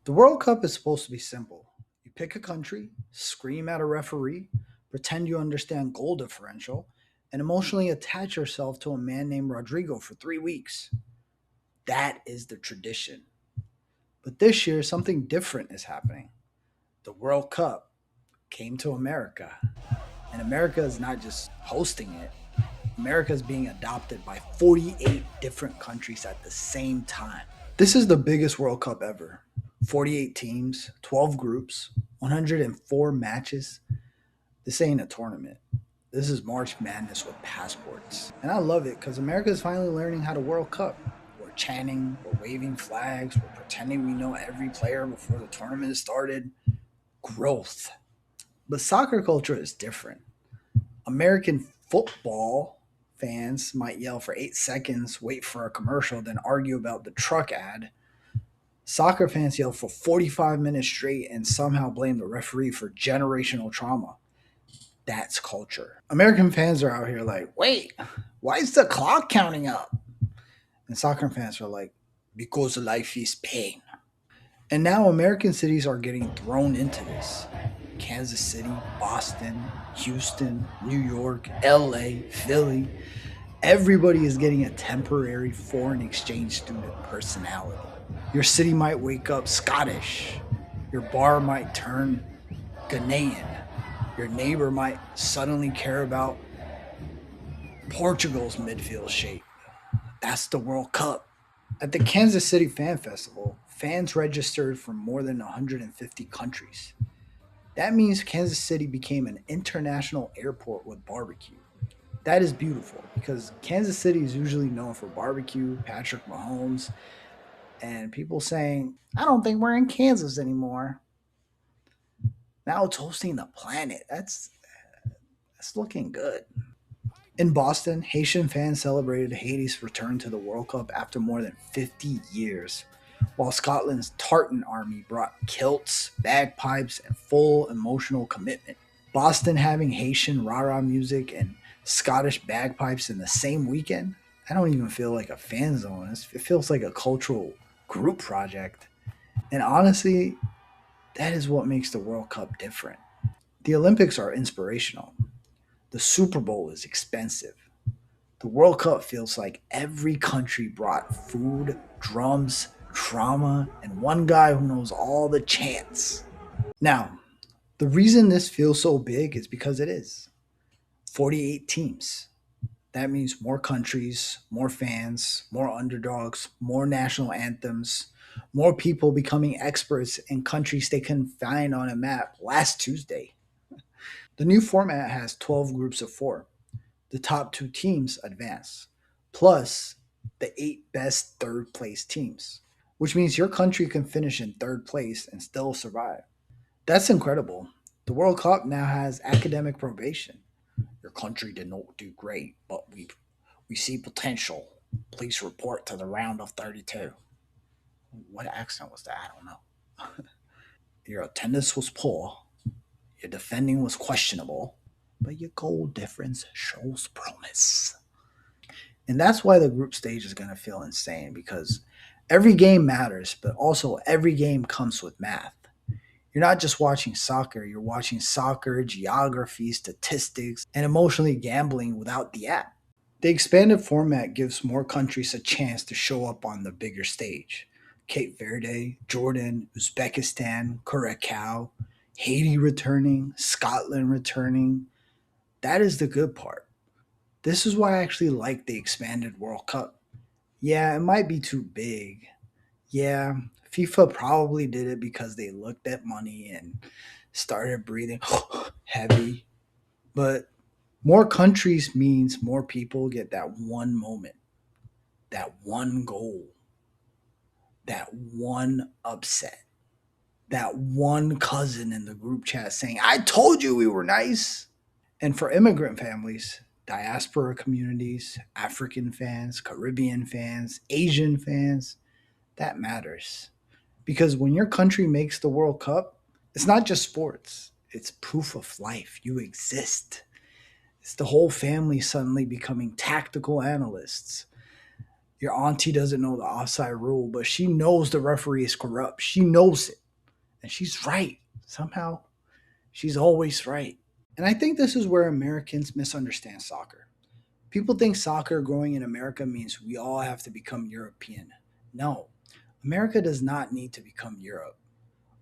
The World Cup is supposed to be simple. You pick a country, scream at a referee, pretend you understand goal differential, and emotionally attach yourself to a man named Rodrigo for 3 weeks. That is the tradition. But this year, something different is happening. The World Cup came to America, and America is not just hosting it, America is being adopted by 48 different countries at the same time. This is the biggest World Cup ever. 48 teams, 12 groups, 104 matches. This ain't a tournament. This is March Madness with passports. And I love it because America is finally learning how to World Cup. We're chanting, we're waving flags, we're pretending we know every player before the tournament started. Growth. But soccer culture is different. American football fans might yell for 8 seconds, wait for a commercial, then argue about the truck ad. Soccer fans yell for 45 minutes straight and somehow blame the referee for generational trauma. That's culture. American fans are out here like, wait, why is the clock counting up? And soccer fans are like, because life is pain. And now American cities are getting thrown into this. Kansas City, Boston, Houston, New York, LA, Philly. Everybody is getting a temporary foreign exchange student personality. Your city might wake up Scottish. Your bar might turn Ghanaian. Your neighbor might suddenly care about Portugal's midfield shape. That's the World Cup. At the Kansas City Fan Festival, fans registered from more than 150 countries. That means Kansas City became an international airport with barbecue. That is beautiful because Kansas City is usually known for barbecue, Patrick Mahomes, and people saying, I don't think we're in Kansas anymore. Now it's hosting the planet. That's looking good. In Boston, Haitian fans celebrated Haiti's return to the World Cup after more than 50 years, while Scotland's tartan army brought kilts, bagpipes, and full emotional commitment. Boston having Haitian rara music and Scottish bagpipes in the same weekend, I don't even feel like a fan zone. It feels like a cultural group project. And honestly, that is what makes the World Cup different. The Olympics are inspirational. The Super Bowl is expensive. The World Cup feels like every country brought food, drums, drama, and one guy who knows all the chants. Now, the reason this feels so big is because it is 48 teams. That means more countries, more fans, more underdogs, more national anthems, more people becoming experts in countries they couldn't find on a map last Tuesday. The new format has 12 groups of four. The top two teams advance, plus the eight best third place teams, which means your country can finish in third place and still survive. That's incredible. The World Cup now has academic probation. Your country did not do great, but we see potential. Please report to the round of 32. What accent was that? I don't know. Your attendance was poor. Your defending was questionable, but your goal difference shows promise. And that's why the group stage is going to feel insane because every game matters, but also every game comes with math. You're not just watching soccer, you're watching soccer, geography, statistics, and emotionally gambling without the app. The expanded format gives more countries a chance to show up on the bigger stage. Cape Verde, Jordan, Uzbekistan, Curacao, Haiti returning, Scotland returning. That is the good part. This is why I actually like the expanded World Cup. Yeah, it might be too big. Yeah, FIFA probably did it because they looked at money and started breathing heavy. But more countries means more people get that one moment, that one goal, that one upset, that one cousin in the group chat saying, I told you we were nice. And for immigrant families, diaspora communities, African fans, Caribbean fans, Asian fans, that matters. Because when your country makes the World Cup, it's not just sports, it's proof of life. You exist. It's the whole family suddenly becoming tactical analysts. Your auntie doesn't know the offside rule, but she knows the referee is corrupt. She knows it. And she's right. Somehow, she's always right. And I think this is where Americans misunderstand soccer. People think soccer growing in America means we all have to become European. No, America does not need to become Europe.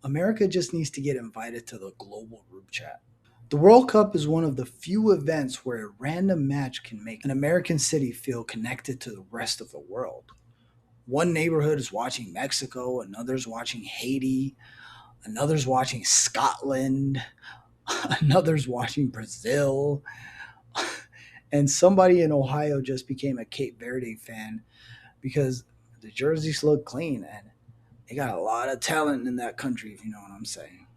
America just needs to get invited to the global group chat. The World Cup is one of the few events where a random match can make an American city feel connected to the rest of the world. One neighborhood is watching Mexico, another's watching Haiti, another's watching Scotland, another's watching Brazil, and somebody in Ohio just became a Cape Verde fan because the jerseys look clean and they got a lot of talent in that country, if you know what I'm saying.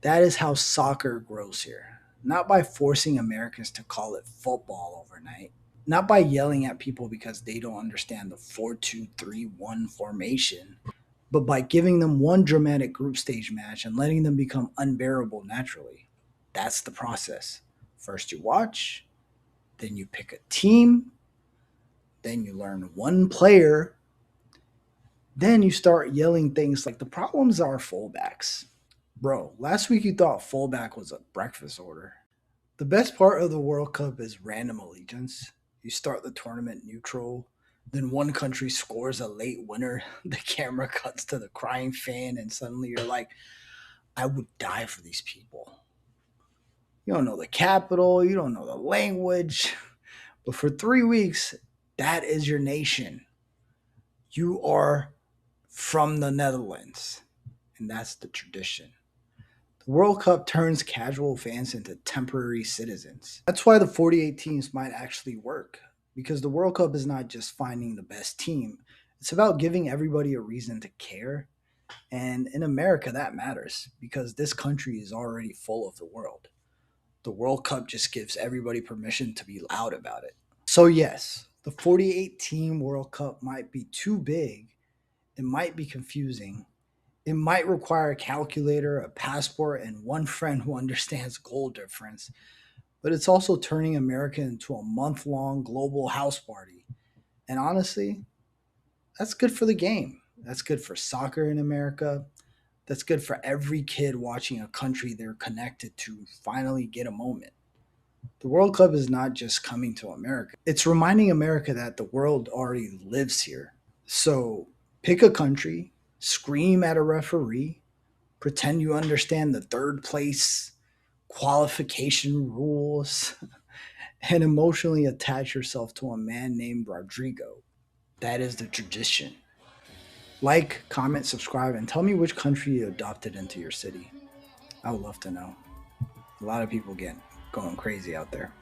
That is how soccer grows here. Not by forcing Americans to call it football overnight. Not by yelling at people because they don't understand the 4-2-3-1 formation, but by giving them one dramatic group stage match and letting them become unbearable naturally. That's the process. First, you watch, then you pick a team, then you learn one player, then you start yelling things like the problems are fullbacks. Bro, last week you thought fullback was a breakfast order. The best part of the World Cup is random allegiance. You start the tournament neutral, then one country scores a late winner, the camera cuts to the crying fan, and suddenly you're like, I would die for these people. You don't know the capital, you don't know the language, but for 3 weeks, that is your nation. You are from the Netherlands, and that's the tradition. The World Cup turns casual fans into temporary citizens. That's why the 48 teams might actually work, because the World Cup is not just finding the best team, it's about giving everybody a reason to care. And in America, that matters because this country is already full of the world. The World Cup just gives everybody permission to be loud about it. So, yes, the 48 team World Cup might be too big, it might be confusing, it might require a calculator, a passport, and one friend who understands goal difference, but it's also turning America into a month long global house party. And honestly, that's good for the game. That's good for soccer in America. That's good for every kid watching a country they're connected to finally get a moment. The World Cup is not just coming to America, it's reminding America that the world already lives here. So pick a country, scream at a referee, pretend you understand the third place qualification rules, and emotionally attach yourself to a man named Rodrigo. That is the tradition. Like, comment, subscribe, and tell me which country you adopted into your city. I would love to know. A lot of people get going crazy out there.